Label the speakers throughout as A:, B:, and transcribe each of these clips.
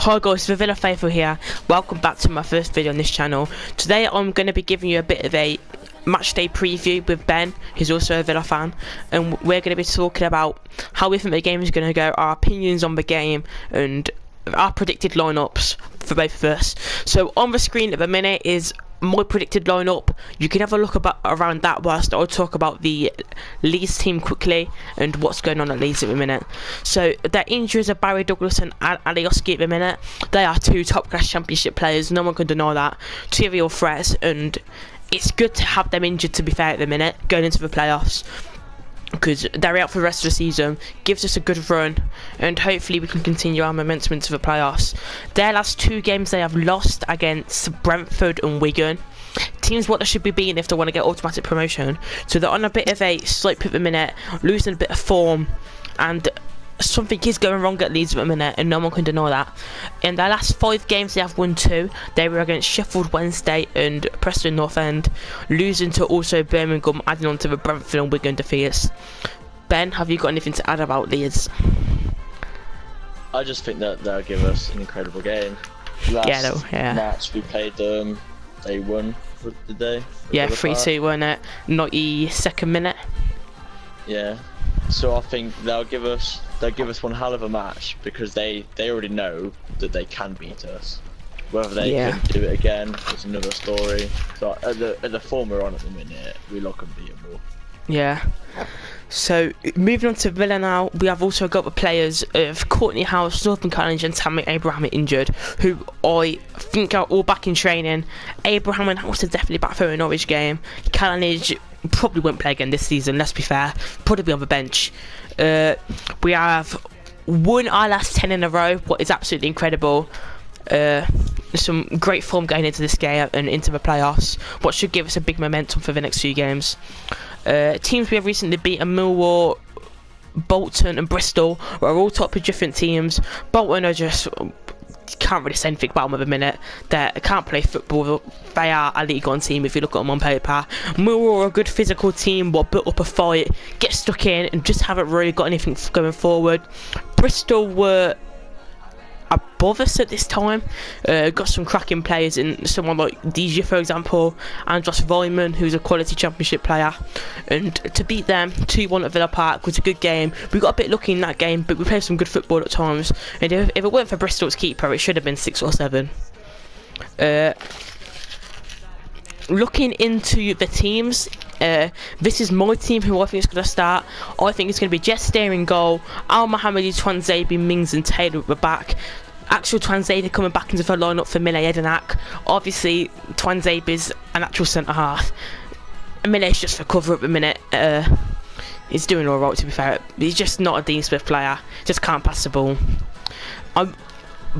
A: Hi guys, the Villa Faithful here. Welcome back to my first video on this channel. Today I'm going to be giving you a bit of a matchday preview with Ben, who's also a Villa fan, and we're going to be talking about how we think the game is going to go, our opinions on the game, and our predicted lineups for both of us. So on the screen at the minute is my predicted lineup. You can have a look around that whilst I'll talk about the Leeds team quickly and what's going on at Leeds at the minute. So their injuries are Barry Douglas and Alioski at the minute. They are two top class championship players, no one can deny that. Two real threats, and it's good to have them injured, to be fair, at the minute going into the playoffs, because they're out for the rest of the season. Gives us a good run, and hopefully we can continue our momentum into the playoffs. Their last two games they have lost against Brentford and Wigan, teams what they should be beating if they want to get automatic promotion. So they're on a bit of a slope at the minute, losing a bit of form, and something is going wrong at Leeds at the minute, and no one can deny that. In their last 5 games they have won 2. They were against Sheffield Wednesday and Preston North End, losing to also Birmingham, adding on to the Brentford and Wigan defeats. Ben, have you got anything to add about Leeds?
B: I just think that they'll give us an incredible game. Last match we played them, they won, did they?
A: Yeah, 3-2 wasn't it? 92nd minute.
B: Yeah. So I think they'll give us one hell of a match, because they already know that they can beat us. Whether they can do it again is another story. So at the form we're on at the minute, we look unbeatable.
A: Yeah. So moving on to Villa now, we have also got the players of Courtney House, Northern College and Tammy Abraham injured, who I think are all back in training. Abraham and House are definitely back for a Norwich game. Callanage probably won't play again this season, let's be fair, probably on the bench. We have won our last 10 in a row, what is absolutely incredible. Some great form going into this game and into the playoffs, what should give us a big momentum for the next few games. Teams we have recently beaten, Millwall, Bolton and Bristol, are all top of different teams. Bolton are just, can't really say anything about them at the minute. They can't play football. They are a League One team if you look at them on paper. Millwall are a good physical team, what built up a fight, get stuck in and just haven't really got anything going forward. Bristol were above us at this time, got some cracking players in someone like DJ, for example, and Josh Vyman, who's a quality championship player, and to beat them 2-1 at Villa Park was a good game. We got a bit lucky in that game, but we played some good football at times, and if it weren't for Bristol's keeper it should have been 6 or 7. Looking into the teams, this is my team who I think is going to start. I think it's going to be Jess Steer in goal, Al Mohammadi, Twanzebe, Mings and Taylor at the back. Actual Twanzebe coming back into the lineup for Mile Edenak. Obviously Twanzebe is an actual centre half, and Mile's just for cover at the minute. He's doing alright, to be fair. He's just not a Dean Smith player, just can't pass the ball. I'm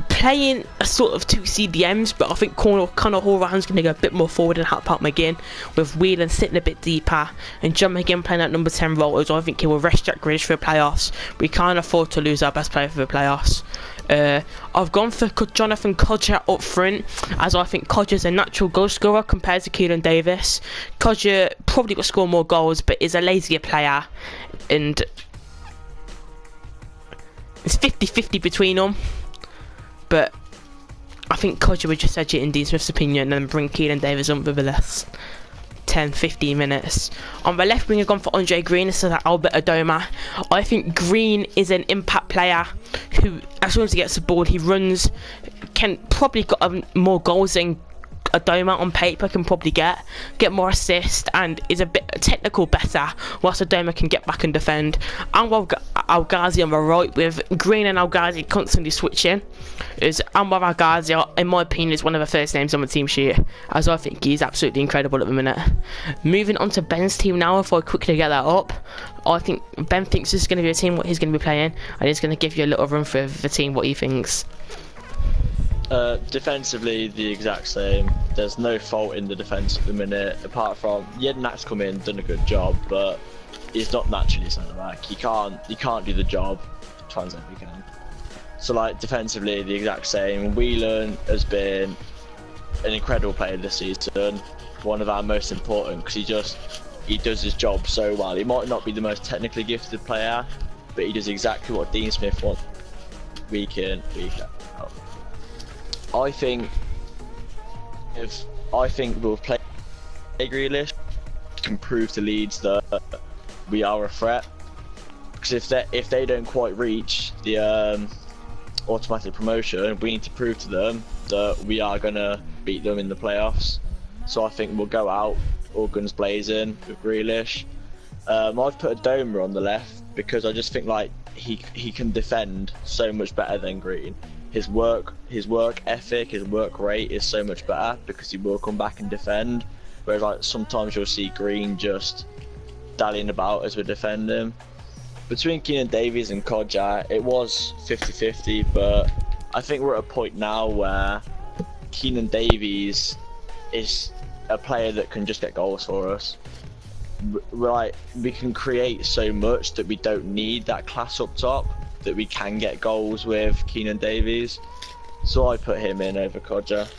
A: playing a sort of 2 CDMs, but I think Connor Horan's going to go a bit more forward and help out McGinn, with Whelan sitting a bit deeper and John McGinn playing that number 10 role, as I think he will rest Jack Grealish for the playoffs. We can't afford to lose our best player for the playoffs. I've gone for Jonathan Codger up front, as I think Codger's a natural goal scorer compared to Keelan Davis. Codger probably will score more goals, but is a lazier player, and it's 50-50 between them. But I think Codger would just edge it in Dean Smith's opinion and bring Keelan Davis on for the last 10-15 minutes. On the left wing, I've gone for Andre Green instead of Albert Adoma. I think Green is an impact player who, as soon as he gets the ball, he runs, can probably got more goals than Adoma on paper can probably get more assists, and is a bit technical better, whilst Adoma can get back and defend. Anwar Al-Ghazi on the right, with Green and Al-Ghazi constantly switching, is Anwar Al-Ghazi, in my opinion, is one of the first names on the team sheet, as I think he's absolutely incredible at the minute. Moving on to Ben's team now, if I quickly get that up, I think Ben thinks this is going to be a team what he's going to be playing, and he's going to give you a little run for the team what he thinks.
B: Defensively, the exact same. There's no fault in the defence at the minute, apart from Jedinak's come in, done a good job, but he's not naturally centre back. He can't do the job Twanzebe can. So like defensively, the exact same. Whelan has been an incredible player this season, one of our most important, because he does his job so well. He might not be the most technically gifted player, but he does exactly what Dean Smith wants week in, week out. I think we'll play Grealish, can prove to Leeds that we are a threat. Because if they don't quite reach the automatic promotion, we need to prove to them that we are gonna beat them in the playoffs. So I think we'll go out all guns blazing with Grealish. I've put a Doma on the left because I just think like he can defend so much better than Green. His work ethic, his work rate is so much better because he will come back and defend. Whereas like sometimes you'll see Green just dallying about as we defend him. Between Keenan Davies and Kodja, it was 50-50, but I think we're at a point now where Keenan Davies is a player that can just get goals for us. We can create so much that we don't need that class up top, that we can get goals with Keenan Davies. So I put him in over Kodja.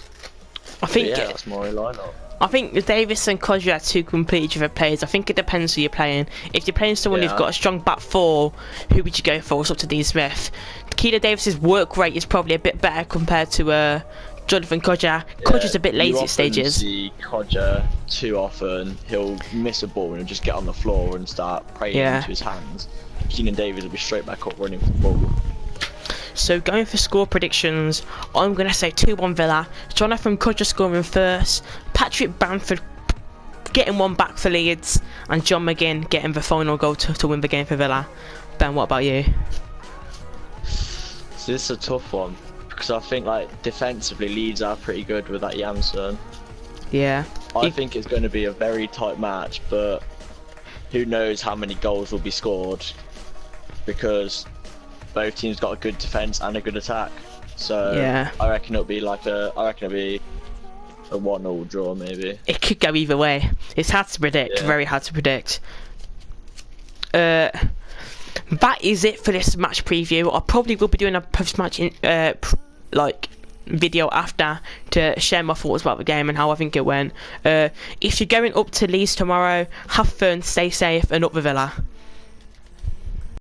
A: I think
B: that's my lineup.
A: I think Davis and Kodja are two completely different players. I think it depends who you're playing. If you're playing someone who's got a strong back four, who would you go for? It's up to Dean Smith. Keenan Davis's work rate is probably a bit better compared to Jonathan Kodja. Kodja's a bit lazy at stages.
B: You often see Kodja too often. He'll miss a ball and he'll just get on the floor and start praying into his hands. Keenan Davis will be straight back up running for the ball.
A: So going for score predictions, I'm going to say 2-1 Villa. Jonathan Kodja scoring first, Patrick Bamford getting one back for Leeds, and John McGinn getting the final goal to win the game for Villa. Ben, what about you?
B: So this is a tough one, because I think like defensively Leeds are pretty good with that Janssen.
A: Yeah.
B: I think it's going to be a very tight match, but who knows how many goals will be scored, because both teams got a good defense and a good attack. So
A: yeah.
B: I reckon it'll be a 1-1 draw maybe.
A: It could go either way. It's hard to predict, very hard to predict. That is it for this match preview. I probably will be doing a post-match video after to share my thoughts about the game and how I think it went. If you're going up to Leeds tomorrow, have fun, stay safe, and up the Villa.